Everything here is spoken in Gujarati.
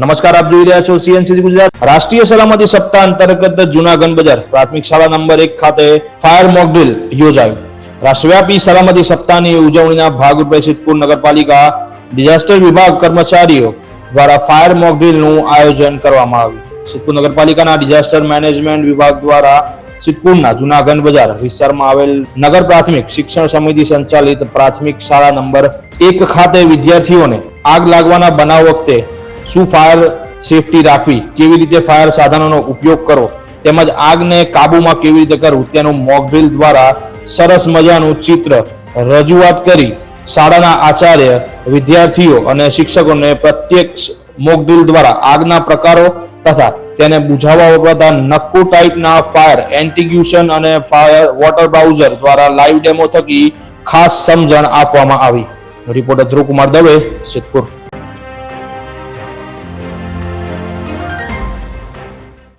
નમસ્કાર, આપ જોઈ રહ્યા છો સીએનસીસી ગુજરાત. રાષ્ટ્રીય સલામતી સપ્તાહ અંતર્ગત જૂનાગઢ બજાર પ્રાથમિક શાળા નંબર 1 ખાતે ફાયર મોક ડ્રીલ યોજાયું. રાષ્ટ્રવ્યાપી સલામતી સપ્તાહની ઉજવણીના ભાગરૂપે સિદ્ધપુર નગરપાલિકા ડિઝાસ્ટર વિભાગ કર્મચારીઓ દ્વારા ફાયર મોક ડ્રીલનું આયોજન કરવામાં આવ્યું. સિદ્ધપુર નગરપાલિકાના ડિઝાસ્ટર મેનેજમેન્ટ વિભાગ દ્વારા સિદ્ધપુરના જૂનાગઢ બજાર વિસ્તારમાં આવેલ નગર પ્રાથમિક શિક્ષણ સમિતિ સંચાલિત પ્રાથમિક શાળા નંબર 1 ખાતે વિદ્યાર્થીઓને આગ લાગવાના બનાવ વખતે શું ફાયર સેફટી રાખવી, કેવી રીતે ફાયર સાધનોનો ઉપયોગ કરવો તેમજ આગને કાબૂમાં કેવી રીતે કરવું તેનું મોક ડ્રીલ દ્વારા સરસ મજાનું ચિત્ર રજૂઆત કરી શાળાના આચાર્ય, વિદ્યાર્થીઓ અને શિક્ષકોને પ્રત્યક્ષ મોક ડ્રીલ દ્વારા આગના પ્રકારો તથા તેને બુઝાવવા વપરાતા નક્કુ ટાઈપના ફાયર એન્ટિગ્યુશન અને ફાયર વોટર બ્રાઉઝર દ્વારા લાઈવ ડેમો થકી ખાસ સમજણ આપવામાં આવી. રિપોર્ટર ધ્રુવ કુમાર દવે, સિદ્ધપુર.